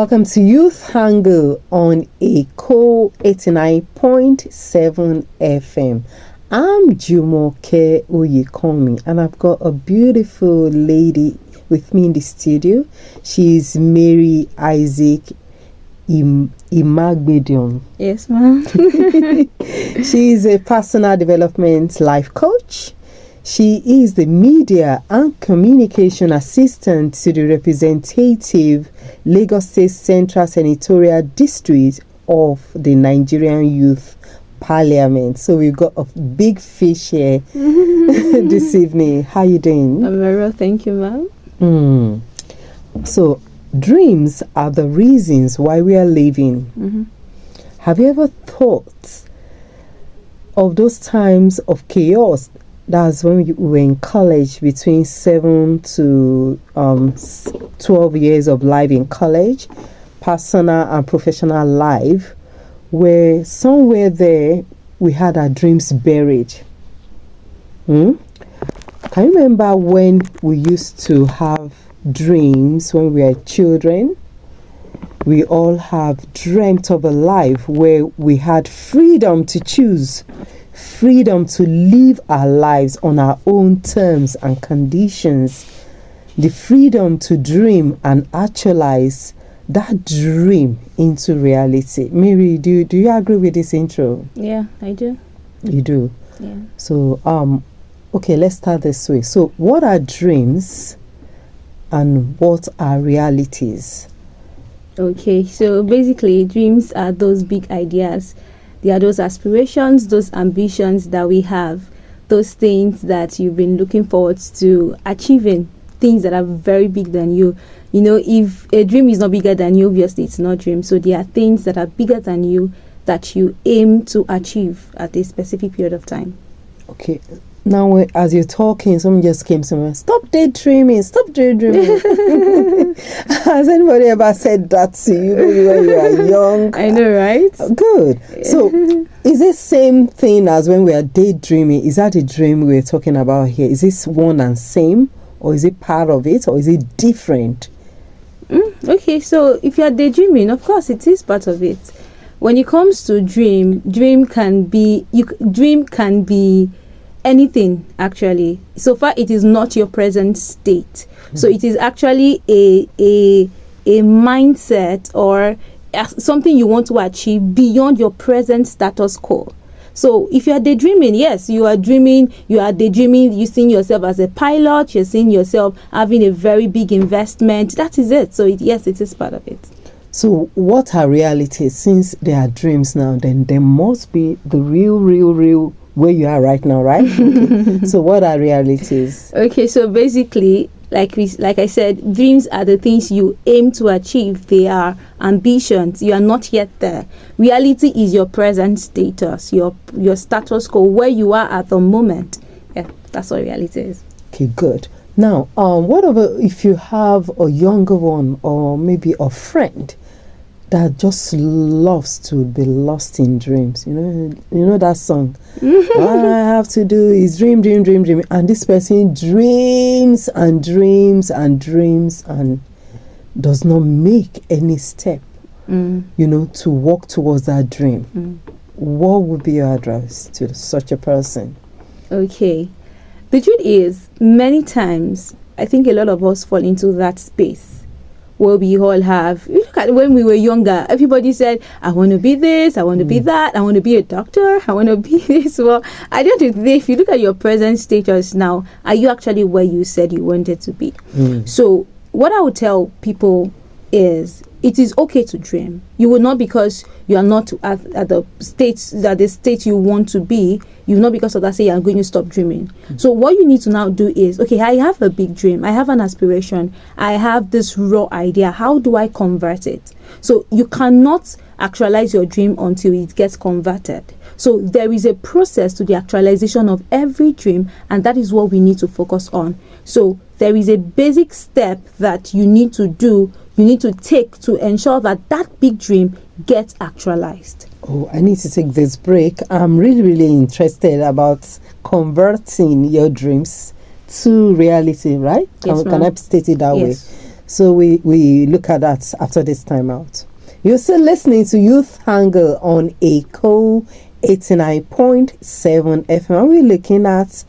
Welcome to Youth Hangle on Echo 89.7 FM. I'm Jumoke Oyekomi, and I've got a beautiful lady with me in the studio. She's Mary Isaac-Imagbedion. Yes, ma'am. She's a personal development life coach. She is the media and communication assistant to the representative Lagos State Central Senatorial District of the Nigerian Youth Parliament. So we've got a big fish here this evening. How you doing? I'm very well, thank you, ma'am. So dreams are the reasons why we are living. Have you ever thought of those times of chaos? That's when we were in college, between 7 to 12 years of life in college, personal and professional life, where somewhere there we had our dreams buried. Can you remember when we used to have dreams when we were children? We all have dreamt of a life where we had freedom to choose, freedom to live our lives on our own terms and conditions, the freedom to dream and actualize that dream into reality. Mary, do you agree with this intro? Yeah, I do. You do? Yeah. So, okay, let's start this way. So, what are dreams and what are realities? Okay, so basically, dreams are those big ideas. They are those aspirations, those ambitions that we have, those things that you've been looking forward to achieving, things that are very big than you. You know, if a dream is not bigger than you, obviously it's not a dream. So there are things that are bigger than you that you aim to achieve at a specific period of time. Okay. Now, as you're talking, someone just came to me. Stop daydreaming. Stop daydreaming. Has anybody ever said that to you when you were young? I know, right? Good. So, is it same thing as when we are daydreaming? Is that the dream we're talking about here? Is this one and same? Or is it part of it? Or is it different? Okay, so if you're daydreaming, of course, it is part of it. When it comes to dream can be anything, actually. So far it is not your present state. So it is actually a mindset or something you want to achieve beyond your present status quo. So if you are daydreaming, yes, you are daydreaming, you're seeing yourself as a pilot, you're seeing yourself having a very big investment. That is it. So yes, it is part of it. So what are realities? Since there are dreams now, then there must be the real where you are right now, right? Okay. So what are realities? Okay, so basically, like I said, dreams are the things you aim to achieve. They are ambitions. You are not yet there. Reality is your present status, your status quo, where you are at the moment. Yeah, that's what reality is. Okay, good. Now, what about if you have a younger one or maybe a friend that just loves to be lost in dreams? You know that song. All I have to do is dream, and this person dreams and dreams and dreams and does not make any step, to walk towards that dream. What would be your advice to such a person? Okay, the truth is, many times I think a lot of us fall into that space where we all have. Look at when we were younger, everybody said, I want to be this, I want to be that, I want to be a doctor, I want to be this. Well, I don't think if you look at your present status now, are you actually where you said you wanted to be? So what I would tell people is, it is okay to dream. You will not, because you are not at the state you want to be, you will not because of that say you are going to stop dreaming. So what you need to now do is, okay, I have a big dream, I have an aspiration, I have this raw idea, how do I convert it? So you cannot actualize your dream until it gets converted. So there is a process to the actualization of every dream, and that is what we need to focus on. So there is a basic step that you need to do, you need to take to ensure that that big dream gets actualized. Oh, I need to take this break. I'm really interested about converting your dreams to reality, right? Yes, can I state it that way? So we look at that after this time out. You're still listening to Youth Angle on Echo 89.7 FM. And we're looking at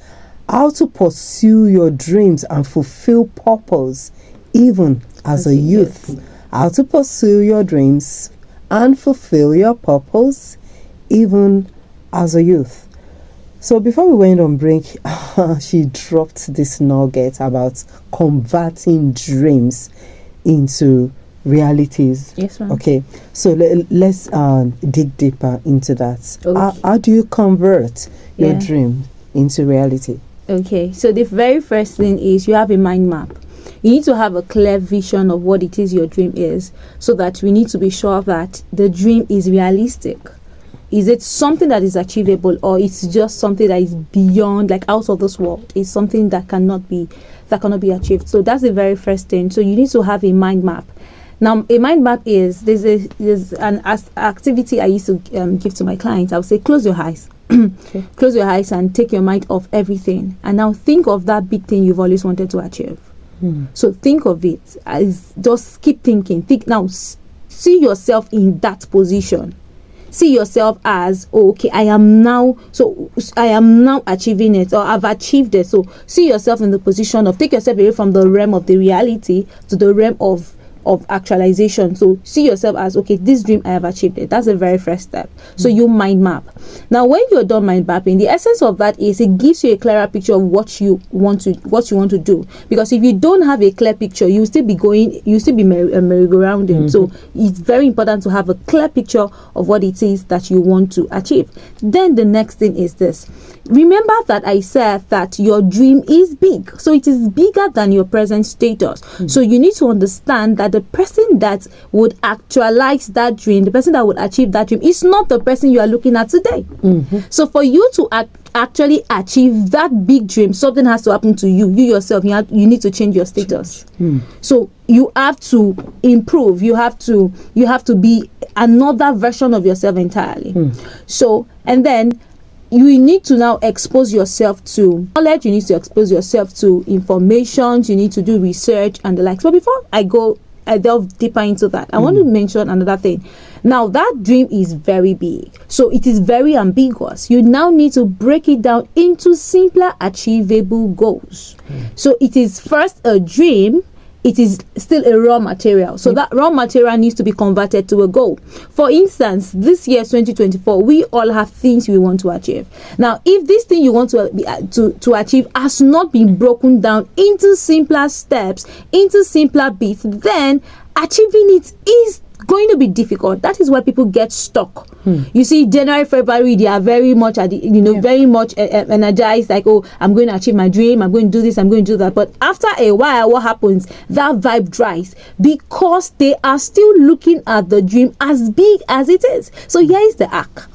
how to pursue your dreams and fulfill purpose even as a youth. How to pursue your dreams and fulfill your purpose even as a youth. So before we went on break, she dropped this nugget about converting dreams into realities. Yes, ma'am. Okay, so let's dig deeper into that. Okay. How do you convert your Yeah. dream into reality? Okay, so the very first thing is you have a mind map. You need to have a clear vision of what it is your dream is, so that we need to be sure that the dream is realistic. Is it something that is achievable, or it's just something that is beyond, like out of this world? It's something that cannot be achieved. So that's the very first thing. So you need to have a mind map. Now, a mind map is there's an activity I used to give to my clients. I would say, close your eyes. Okay. Close your eyes and take your mind off everything, and now think of that big thing you've always wanted to achieve. So think of it as, just keep thinking. Think now. See yourself in that position. See yourself as, okay, I am now achieving it, or I've achieved it. So see yourself in the position of, take yourself away from the realm of the reality to the realm of actualization. So see yourself as, okay, this dream I have achieved it. That's the very first step. So you mind map. Now when you're done mind mapping, the essence of that is it gives you a clearer picture of what you want to do. Because if you don't have a clear picture, you still be merry-go-rounding. So it's very important to have a clear picture of what it is that you want to achieve. Then the next thing is this. Remember that I said that your dream is big. So it is bigger than your present status. So you need to understand that the person that would actualize that dream, the person that would achieve that dream, is not the person you are looking at today. So for you to actually achieve that big dream, something has to happen to you. You yourself, you need to change your status. So you have to improve. You have to be another version of yourself entirely. So, and then you need to now expose yourself to knowledge. You need to expose yourself to information. You need to do research and the likes. But before I delve deeper into that, I want to mention another thing. Now, that dream is very big, so it is very ambiguous. You now need to break it down into simpler, achievable goals. So it is first a dream. It is still a raw material. So that raw material needs to be converted to a goal. For instance, this year, 2024, we all have things we want to achieve. Now, if this thing you want to achieve has not been broken down into simpler steps, into simpler bits, then achieving it is going to be difficult. That is why people get stuck. You see, January, February, they are very much very much energized, like, oh, I'm going to achieve my dream, I'm going to do this, I'm going to do that. But after a while, what happens? That vibe dries, because they are still looking at the dream as big as it is. So here is the hack.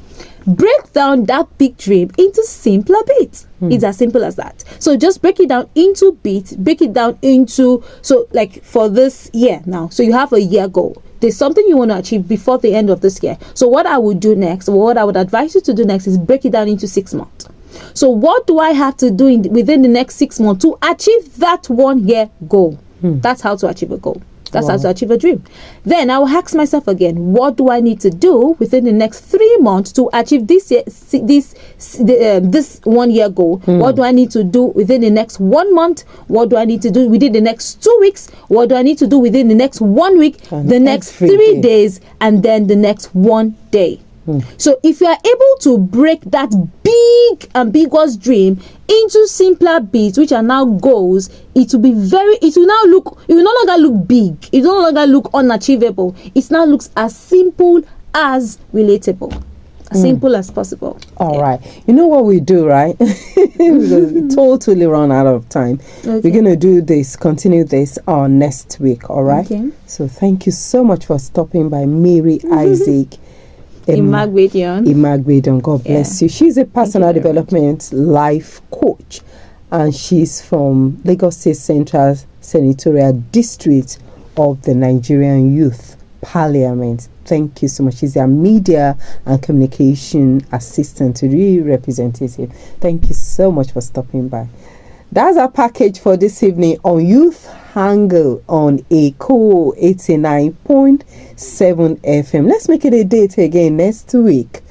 Break down that big dream into simpler bits. It's as simple as that. So just break it down into bits, break it down into, so like for this year now, so you have a year goal. There's something you want to achieve before the end of this year. So what I would do next, or what I would advise you to do next, is break it down into 6 months. So what do I have to do within the next 6 months to achieve that 1 year goal? That's how to achieve a goal. That's how to achieve a dream. Then I will ask myself again, what do I need to do within the next 3 months to achieve this 1 year goal? What do I need to do within the next 1 month? What do I need to do within the next 2 weeks? What do I need to do within the next 1 week, the next 3 days, and then the next 1 day? So if you are able to break that big ambiguous dream into simpler bits, which are now goals, it will no longer look big, it will no longer look unachievable. It now looks as simple as relatable, as simple as possible. All right. You know what we do, right? Because we totally run out of time. We're going to continue this on next week, all right? Okay. So thank you so much for stopping by, Mary Isaac-Imagbedion. God bless you. She's a personal development life coach, and she's from Lagos State Central Senatorial District of the Nigerian Youth Parliament. Thank you so much. She's a media and communication assistant to the representative. Thank you so much for stopping by. That's our package for this evening on Youth Angle on Echo 89.7 FM. Let's make it a date again next week.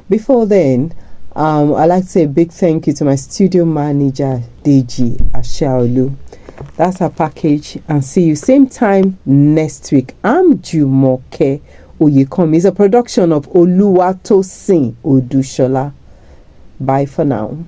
Before then, I'd like to say a big thank you to my studio manager, Deji Ashaolu. That's our package, and see you same time next week. I'm Jumoke Oyekomi. It's a production of Oluwatosin Odushola. Bye for now.